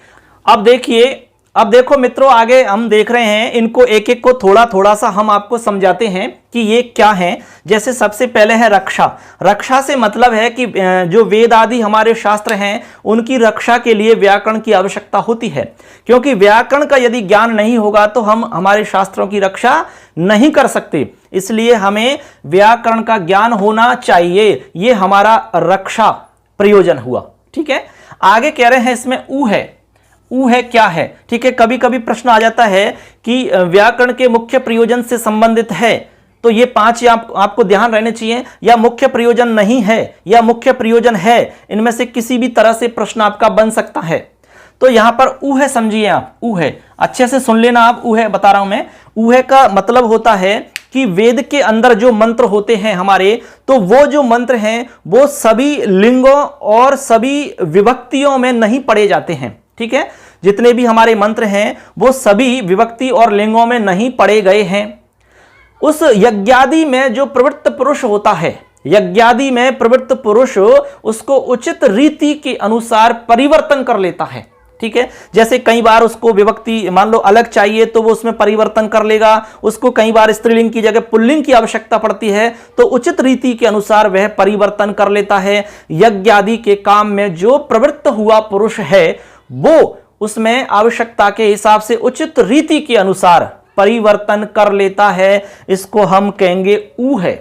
अब देखो मित्रों, आगे हम देख रहे हैं, इनको एक एक को थोड़ा थोड़ा सा हम आपको समझाते हैं कि ये क्या है। जैसे सबसे पहले है रक्षा। रक्षा से मतलब है कि जो वेद आदि हमारे शास्त्र हैं उनकी रक्षा के लिए व्याकरण की आवश्यकता होती है, क्योंकि व्याकरण का यदि ज्ञान नहीं होगा तो हम हमारे शास्त्रों की रक्षा नहीं कर सकते। इसलिए हमें व्याकरण का ज्ञान होना चाहिए। ये हमारा रक्षा प्रयोजन हुआ। ठीक है, आगे कह रहे हैं इसमें ऊ है। ऊ है क्या है? ठीक है, कभी कभी प्रश्न आ जाता है कि व्याकरण के मुख्य प्रयोजन से संबंधित है, तो ये 5 आपको ध्यान रहने चाहिए, या मुख्य प्रयोजन नहीं है या मुख्य प्रयोजन है, इनमें से किसी भी तरह से प्रश्न आपका बन सकता है। तो यहां पर ऊ है समझिए आप, ऊ है अच्छे से सुन लेना आप। ऊ है बता रहा हूं मैं। ऊ है का मतलब होता है कि वेद के अंदर जो मंत्र होते हैं हमारे, तो वो जो मंत्र हैं वो सभी लिंगों और सभी विभक्तियों में नहीं पढ़े जाते हैं। ठीक है, जितने भी हमारे मंत्र हैं वो सभी विभक्ति और लिंगों में नहीं पढ़े गए हैं। उस यज्ञादि में जो प्रवृत्त पुरुष होता है, यज्ञादि में प्रवृत्त पुरुष उसको उचित रीति के अनुसार परिवर्तन कर लेता है। ठीक है, जैसे कई बार उसको विभक्ति मान लो अलग चाहिए तो वो उसमें परिवर्तन कर लेगा, उसको कई बार स्त्रीलिंग की जगह पुल्लिंग की आवश्यकता पड़ती है तो उचित रीति के अनुसार वह परिवर्तन कर लेता है। यज्ञ आदि के काम में जो प्रवृत्त हुआ पुरुष है वो उसमें आवश्यकता के हिसाब से उचित रीति के अनुसार परिवर्तन कर लेता है। इसको हम कहेंगे ऊ है।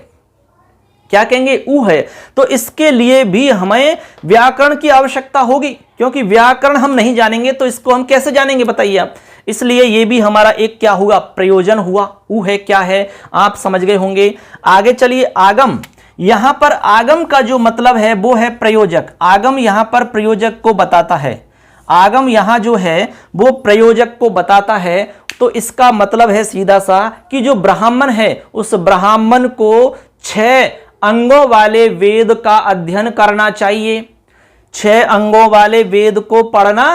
क्या कहेंगे? ऊ है। तो इसके लिए भी हमें व्याकरण की आवश्यकता होगी, क्योंकि व्याकरण हम नहीं जानेंगे तो इसको हम कैसे जानेंगे बताइए आप। इसलिए ये भी हमारा एक क्या हुआ? प्रयोजन हुआ। ऊ है क्या है आप समझ गए होंगे। आगे चलिए, आगम। यहां पर आगम का जो मतलब है वो है प्रयोजक। आगम यहां पर प्रयोजक को बताता है। आगम यहां जो है वो प्रयोजक को बताता है। तो इसका मतलब है सीधा सा कि जो ब्राह्मण है उस ब्राह्मण को 6 अंगों वाले वेद का अध्ययन करना चाहिए, 6 अंगों वाले वेद को पढ़ना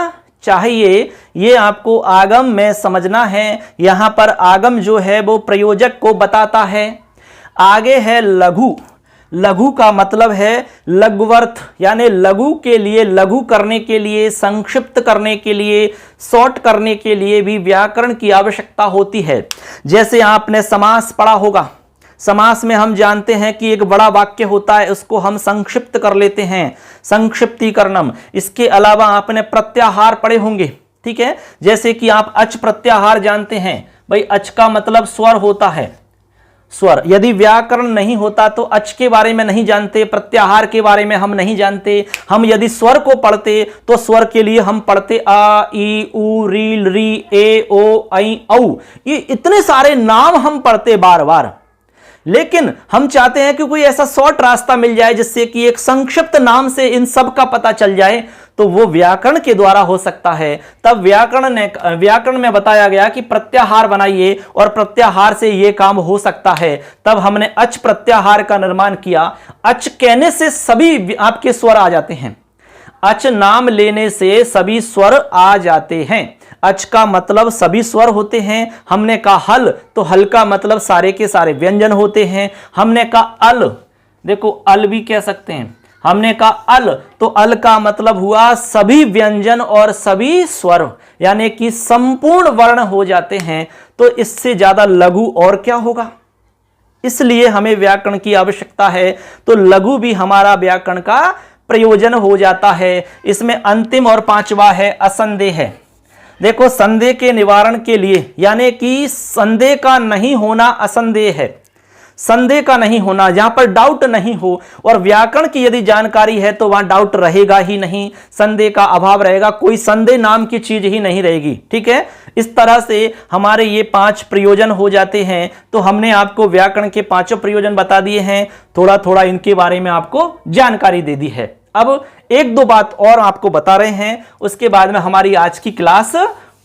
चाहिए। ये आपको आगम में समझना है। यहां पर आगम जो है वो प्रयोजक को बताता है। आगे है लघु। लघु का मतलब है लघुवर्थ, यानी लघु के लिए, लघु करने के लिए, संक्षिप्त करने के लिए, शॉर्ट करने के लिए भी व्याकरण की आवश्यकता होती है। जैसे आपने समास पढ़ा होगा। समास में हम जानते हैं कि एक बड़ा वाक्य होता है, उसको हम संक्षिप्त कर लेते हैं, संक्षिप्तीकरणम। इसके अलावा आपने प्रत्याहार पढ़े होंगे। ठीक है, जैसे कि आप अच प्रत्याहार जानते हैं। भाई अच का मतलब स्वर होता है, स्वर। यदि व्याकरण नहीं होता तो अच के बारे में नहीं जानते, प्रत्याहार के बारे में हम नहीं जानते। हम यदि स्वर को पढ़ते तो स्वर के लिए हम पढ़ते आ, ई, उ, री, री, ए, ओ, ऐ, औ। ये इतने सारे नाम हम पढ़ते बार बार, लेकिन हम चाहते हैं कि कोई ऐसा शॉर्ट रास्ता मिल जाए जिससे कि एक संक्षिप्त नाम से इन सब का पता चल जाए, तो वो व्याकरण के द्वारा हो सकता है। तब व्याकरण में बताया गया कि प्रत्याहार बनाइए और प्रत्याहार से ये काम हो सकता है। तब हमने अच प्रत्याहार का निर्माण किया। अच कहने से सभी आपके स्वर आ जाते हैं, अच नाम लेने से सभी स्वर आ जाते हैं। अच का मतलब सभी स्वर होते हैं। हमने कहा हल, तो हल का मतलब सारे के सारे व्यंजन होते हैं। हमने कहा अल, देखो अल भी कह सकते हैं। हमने कहा अल, तो अल का मतलब हुआ सभी व्यंजन और सभी स्वर, यानी कि संपूर्ण वर्ण हो जाते हैं। तो इससे ज्यादा लघु और क्या होगा? इसलिए हमें व्याकरण की आवश्यकता है। तो लघु भी हमारा व्याकरण का प्रयोजन हो जाता है। इसमें अंतिम और 5वां है असंदेह। देखो संदेह के निवारण के लिए, यानी कि संदेह का नहीं होना असंदेह है। संदेह का नहीं होना, जहां पर डाउट नहीं हो, और व्याकरण की यदि जानकारी है तो वहां डाउट रहेगा ही नहीं, संदेह का अभाव रहेगा, कोई संदेह नाम की चीज ही नहीं रहेगी। ठीक है, इस तरह से हमारे ये 5 प्रयोजन हो जाते हैं। तो हमने आपको व्याकरण के 5 प्रयोजन बता दिए हैं, थोड़ा थोड़ा इनके बारे में आपको जानकारी दे दी है। अब 1-2 बात और आपको बता रहे हैं, उसके बाद में हमारी आज की क्लास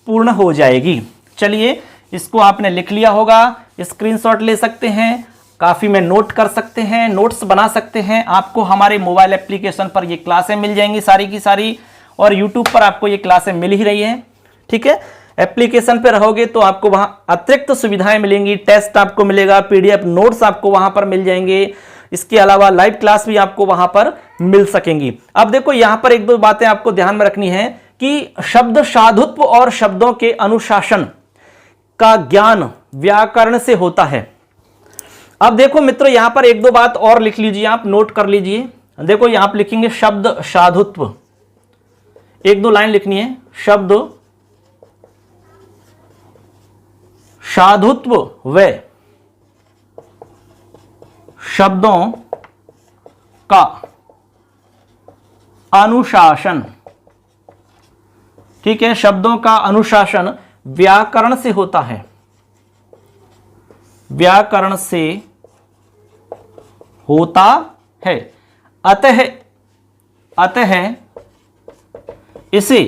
पूर्ण हो जाएगी। चलिए, इसको आपने लिख लिया होगा, स्क्रीनशॉट ले सकते हैं। काफ़ी में नोट कर सकते हैं, नोट्स बना सकते हैं। आपको हमारे मोबाइल एप्लीकेशन पर ये क्लासें मिल जाएंगी सारी की सारी, और यूट्यूब पर आपको ये क्लासें मिल ही रही हैं। ठीक है, एप्लीकेशन पे रहोगे तो आपको वहां अतिरिक्त सुविधाएं मिलेंगी, टेस्ट आपको मिलेगा, पीडीएफ नोट्स आपको वहां पर मिल जाएंगे, इसके अलावा लाइव क्लास भी आपको वहां पर मिल सकेंगी। अब देखो यहां पर एक दो बातें आपको ध्यान में रखनी है कि शब्द साधुत्व और शब्दों के अनुशासन का ज्ञान व्याकरण से होता है। अब देखो मित्रों, यहां पर एक दो बात और लिख लीजिए, आप नोट कर लीजिए। देखो यहां आप लिखेंगे शब्द साधुत्व, एक दो लाइन लिखनी है। शब्द साधुत्व व शब्दों का अनुशासन। ठीक है, शब्दों का अनुशासन व्याकरण से होता है, व्याकरण से होता है। अतः इसे,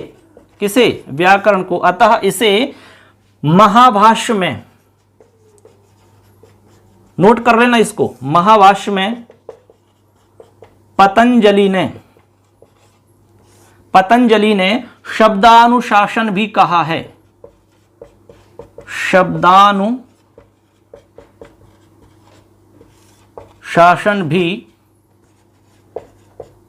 किसे, व्याकरण को, अतः इसे महाभाष्य में, नोट कर लेना इसको, महाभाष्य में पतंजलि ने शब्दानुशासन भी कहा है, शब्दानुशासन भी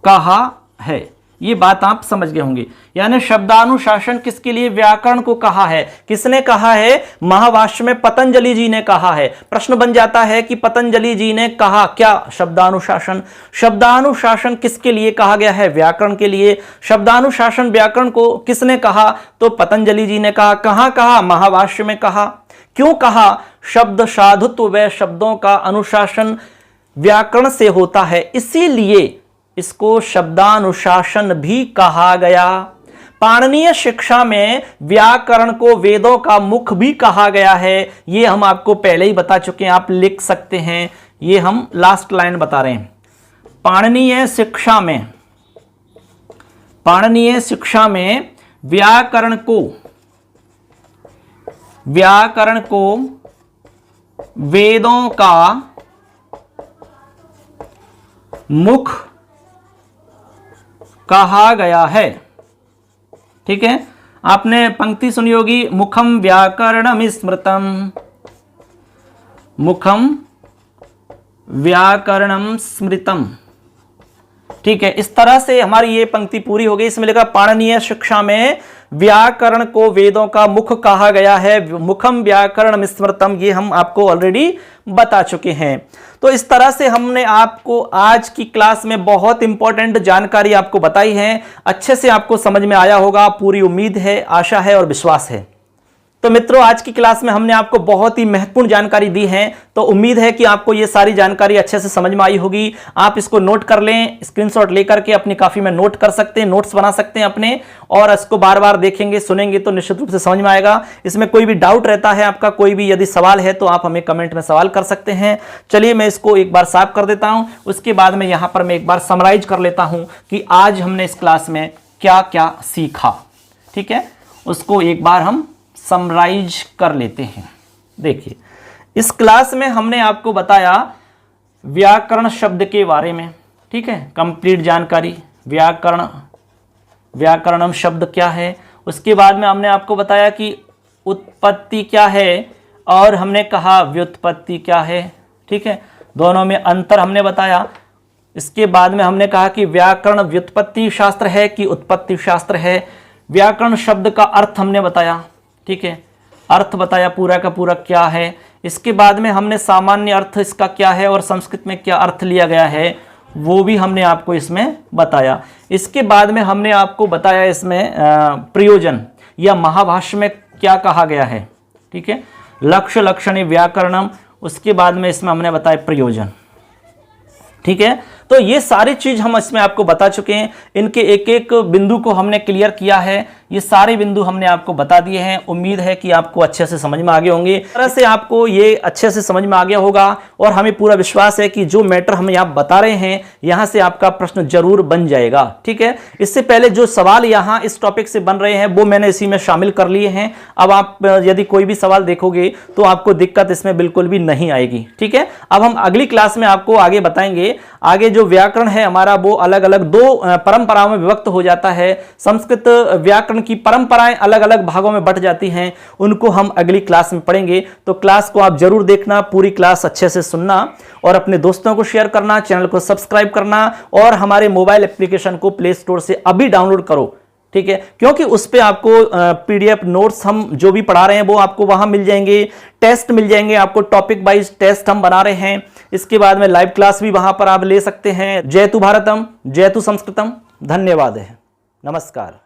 कहा है। ये बात आप समझ गए होंगे। यानी शब्दानुशासन किसके लिए, व्याकरण को कहा है। किसने कहा है, महाभाष्य में पतंजलि जी ने कहा है। प्रश्न बन जाता है कि पतंजलि जी ने कहा क्या, शब्दानुशासन। शब्दानुशासन किसके लिए कहा गया है, व्याकरण के लिए। शब्दानुशासन व्याकरण को किसने कहा, तो पतंजलि जी ने कहा। कहां कहा, महाभाष्य में कहा। क्यों कहा, शब्द साधुत्व व शब्दों का अनुशासन व्याकरण से होता है, इसीलिए इसको शब्दानुशासन भी कहा गया। पाणिनीय शिक्षा में व्याकरण को वेदों का मुख भी कहा गया है। ये हम आपको पहले ही बता चुके हैं, आप लिख सकते हैं। ये हम लास्ट लाइन बता रहे हैं। पाणिनीय शिक्षा में व्याकरण को वेदों का मुख कहा गया है। ठीक है, आपने पंक्ति सुनी होगी, मुखम व्याकरणम स्मृतम, मुखम व्याकरणम स्मृतम। ठीक है, इस तरह से हमारी ये पंक्ति पूरी हो गई। इसमें लिखा पाणिनीय शिक्षा में व्याकरण को वेदों का मुख कहा गया है, मुखम व्याकरणम स्मृतम, ये हम आपको ऑलरेडी बता चुके हैं। तो इस तरह से हमने आपको आज की क्लास में बहुत इंपॉर्टेंट जानकारी आपको बताई है। अच्छे से आपको समझ में आया होगा, पूरी उम्मीद है, आशा है और विश्वास है। तो मित्रों, आज की क्लास में हमने आपको बहुत ही महत्वपूर्ण जानकारी दी है। तो उम्मीद है कि आपको ये सारी जानकारी अच्छे से समझ में आई होगी। आप इसको नोट कर लें, स्क्रीनशॉट लेकर के अपनी कॉपी में नोट कर सकते हैं, नोट्स बना सकते हैं अपने, और इसको बार बार देखेंगे, सुनेंगे तो निश्चित रूप से समझ में आएगा। इसमें कोई भी डाउट रहता है आपका, कोई भी यदि सवाल है तो आप हमें कमेंट में सवाल कर सकते हैं। चलिए मैं इसको एक बार साफ कर देता हूं, उसके बाद में यहां पर मैं एक बार समराइज कर लेता हूं कि आज हमने इस क्लास में क्या क्या सीखा। ठीक है, उसको एक बार हम समराइज कर लेते हैं। देखिए, इस क्लास में हमने आपको बताया व्याकरण शब्द के बारे में। ठीक है, कंप्लीट जानकारी, व्याकरणम शब्द क्या है। उसके बाद में हमने आपको बताया कि उत्पत्ति क्या है, और हमने कहा व्युत्पत्ति क्या है। ठीक है, दोनों में अंतर हमने बताया। इसके बाद में हमने कहा कि व्याकरण व्युत्पत्ति शास्त्र है कि उत्पत्ति शास्त्र है। व्याकरण शब्द का अर्थ हमने बताया। ठीक है, अर्थ बताया पूरा का पूरा क्या है। इसके बाद में हमने सामान्य अर्थ इसका क्या है और संस्कृत में क्या अर्थ लिया गया है वो भी हमने आपको इसमें बताया। इसके बाद में हमने आपको बताया इसमें प्रयोजन या महाभाष्य में क्या कहा गया है। ठीक है, लक्ष्य लक्षण व्याकरणम। उसके बाद में इसमें हमने बताया प्रयोजन। ठीक है, तो ये सारी चीज हम इसमें आपको बता चुके हैं, इनके एक एक बिंदु को हमने क्लियर किया है, ये सारे बिंदु हमने आपको बता दिए हैं। उम्मीद है कि आपको अच्छे से समझ में आ गए होंगे, इस तरह से आपको ये अच्छे से समझ में आ गया होगा और हमें पूरा विश्वास है कि जो मैटर हम यहाँ बता रहे हैं यहां से आपका प्रश्न जरूर बन जाएगा। ठीक है, इससे पहले जो सवाल यहाँ इस टॉपिक से बन रहे हैं वो मैंने इसी में शामिल कर लिए हैं। अब आप यदि कोई भी सवाल देखोगे तो आपको दिक्कत इसमें बिल्कुल भी नहीं आएगी। ठीक है, अब हम अगली क्लास में आपको आगे बताएंगे, आगे जो व्याकरण है हमारा वो अलग अलग दो परंपराओं में विभक्त हो जाता है। संस्कृत व्याकरण की परंपराएं अलग अलग भागों में बट जाती हैं, उनको हम अगली क्लास में पढ़ेंगे। तो क्लास को आप जरूर देखना, पूरी क्लास अच्छे से सुनना और अपने दोस्तों को शेयर करना, चैनल को सब्सक्राइब करना और हमारे मोबाइल एप्लीकेशन को प्ले स्टोर से अभी डाउनलोड करो। ठीक है, क्योंकि उस पे आपको पीडीएफ नोट्स हम जो भी पढ़ा रहे हैं वो आपको वहां मिल जाएंगे, टेस्ट मिल जाएंगे आपको, टॉपिक वाइज टेस्ट हम बना रहे हैं। इसके बाद में लाइव क्लास भी वहां पर आप ले सकते हैं। जयतु भारतम, जयतु संस्कृतम। धन्यवाद है, नमस्कार।